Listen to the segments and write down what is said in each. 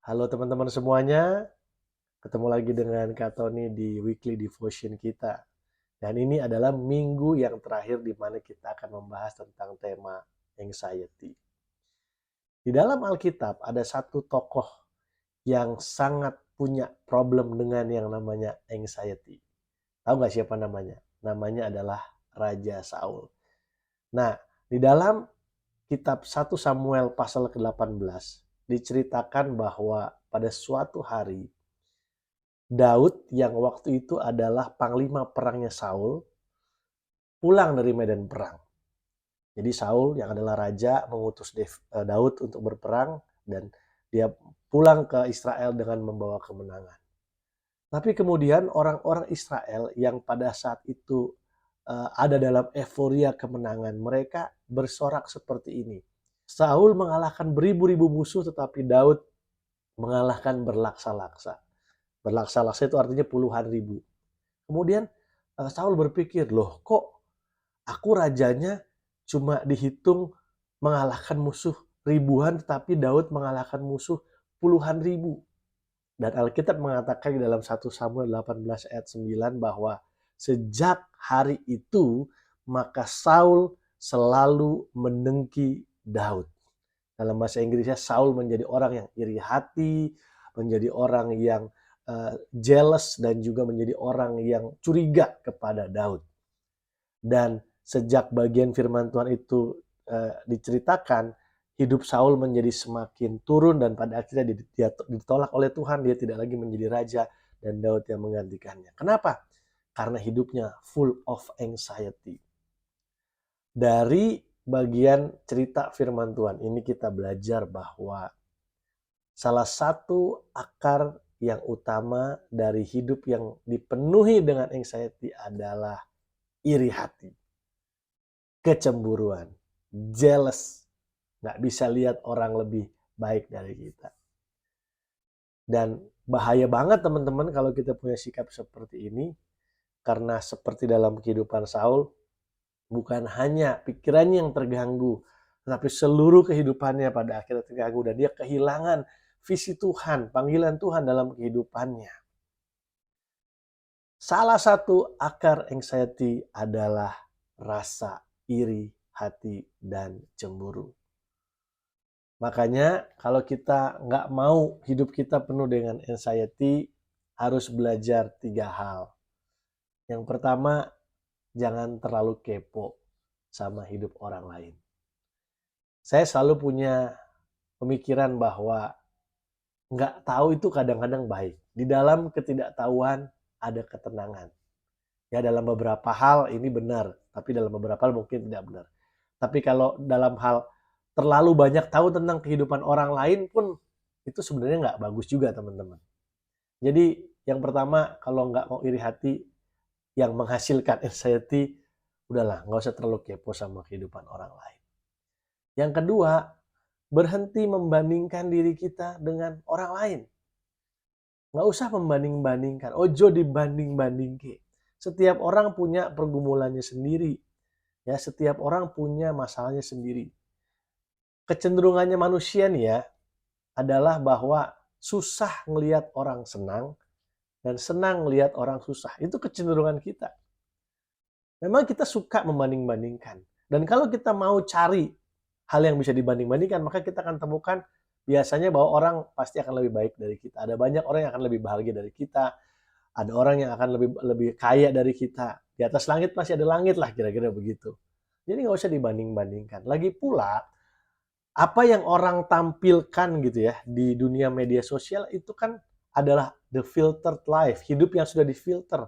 Halo teman-teman semuanya, ketemu lagi dengan Kak Tony di Weekly Devotion kita. Dan ini adalah minggu yang terakhir di mana kita akan membahas tentang tema anxiety. Di dalam Alkitab ada satu tokoh yang sangat punya problem dengan yang namanya anxiety. Tahu nggak siapa namanya? Namanya adalah Raja Saul. Nah, di dalam kitab 1 Samuel pasal ke-18 diceritakan bahwa pada suatu hari Daud yang waktu itu adalah panglima perangnya Saul pulang dari medan perang. Jadi Saul yang adalah raja mengutus Daud untuk berperang dan dia pulang ke Israel dengan membawa kemenangan. Tapi kemudian orang-orang Israel yang pada saat itu ada dalam euforia kemenangan, mereka bersorak seperti ini. Saul mengalahkan beribu-ribu musuh tetapi Daud mengalahkan berlaksa-laksa. Berlaksa-laksa itu artinya puluhan ribu. Kemudian Saul berpikir, loh kok aku rajanya cuma dihitung mengalahkan musuh ribuan, tetapi Daud mengalahkan musuh puluhan ribu. Dan Alkitab mengatakan di dalam 1 Samuel 18 ayat 9 bahwa sejak hari itu maka Saul selalu mendengki Daud. Dalam bahasa Inggrisnya Saul menjadi orang yang iri hati, menjadi orang yang jealous dan juga menjadi orang yang curiga kepada Daud. Dan sejak bagian firman Tuhan itu diceritakan, hidup Saul menjadi semakin turun dan pada akhirnya dia ditolak oleh Tuhan, dia tidak lagi menjadi raja dan Daud yang menggantikannya. Kenapa? Karena hidupnya full of anxiety. Dari bagian cerita firman Tuhan ini kita belajar bahwa salah satu akar yang utama dari hidup yang dipenuhi dengan anxiety adalah iri hati, kecemburuan, jealous, nggak bisa lihat orang lebih baik dari kita. Dan bahaya banget teman-teman kalau kita punya sikap seperti ini, karena seperti dalam kehidupan Saul, bukan hanya pikirannya yang terganggu, tetapi seluruh kehidupannya pada akhirnya terganggu dan dia kehilangan visi Tuhan, panggilan Tuhan dalam kehidupannya. Salah satu akar anxiety adalah rasa iri hati dan cemburu. Makanya kalau kita nggak mau hidup kita penuh dengan anxiety, harus belajar 3 hal. Yang pertama, jangan terlalu kepo sama hidup orang lain. Saya selalu punya pemikiran bahwa nggak tahu itu kadang-kadang baik. Di dalam ketidaktahuan ada ketenangan. Ya dalam beberapa hal ini benar, tapi dalam beberapa hal mungkin tidak benar. Tapi kalau dalam hal terlalu banyak tahu tentang kehidupan orang lain pun itu sebenarnya nggak bagus juga teman-teman. Jadi yang pertama kalau nggak mau iri hati yang menghasilkan anxiety, udahlah nggak usah terlalu kepo sama kehidupan orang lain. Yang kedua, berhenti membandingkan diri kita dengan orang lain. Nggak usah membanding-bandingkan. Ojo dibanding-bandingke. Setiap orang punya pergumulannya sendiri. Ya, setiap orang punya masalahnya sendiri. Kecenderungannya manusia nih ya, adalah bahwa susah ngelihat orang senang dan senang ngelihat orang susah. Itu kecenderungan kita. Memang kita suka membanding-bandingkan. Dan kalau kita mau cari hal yang bisa dibanding-bandingkan, maka kita akan temukan biasanya bahwa orang pasti akan lebih baik dari kita. Ada banyak orang yang akan lebih bahagia dari kita. Ada orang yang akan lebih lebih kaya dari kita. Di atas langit pasti ada langit lah, kira-kira begitu. Jadi nggak usah dibanding-bandingkan. Lagi pula, apa yang orang tampilkan gitu ya di dunia media sosial itu kan adalah the filtered life, hidup yang sudah difilter.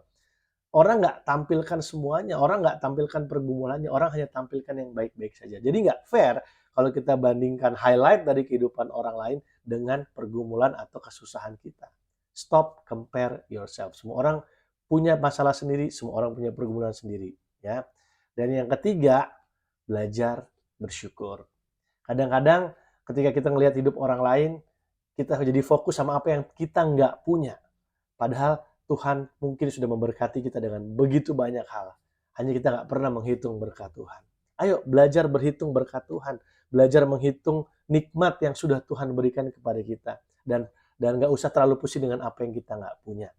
Orang nggak tampilkan semuanya, orang nggak tampilkan pergumulannya, orang hanya tampilkan yang baik-baik saja. Jadi nggak fair kalau kita bandingkan highlight dari kehidupan orang lain dengan pergumulan atau kesusahan kita. Stop compare yourself. Semua orang punya masalah sendiri, semua orang punya pergumulan sendiri, ya. Dan yang ketiga, belajar bersyukur. Kadang-kadang ketika kita ngelihat hidup orang lain, kita jadi fokus sama apa yang kita nggak punya. Padahal Tuhan mungkin sudah memberkati kita dengan begitu banyak hal. Hanya kita nggak pernah menghitung berkat Tuhan. Ayo belajar berhitung berkat Tuhan. Belajar menghitung nikmat yang sudah Tuhan berikan kepada kita. Dan dan nggak usah terlalu pusing dengan apa yang kita nggak punya.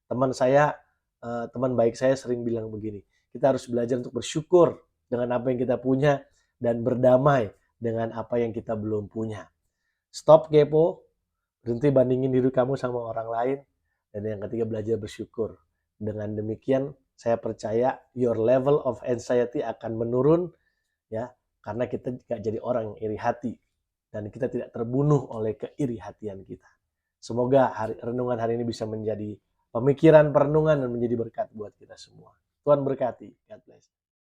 Teman baik saya sering bilang begini, kita harus belajar untuk bersyukur dengan apa yang kita punya dan berdamai dengan apa yang kita belum punya. Stop kepo, berhenti bandingin diri kamu sama orang lain, dan yang ketiga belajar bersyukur. Dengan demikian saya percaya your level of anxiety akan menurun, ya, karena kita tidak jadi orang yang iri hati dan kita tidak terbunuh oleh keiri hatian kita. Semoga renungan hari ini bisa menjadi pemikiran perenungan dan menjadi berkat buat kita semua. Tuhan berkati. God bless.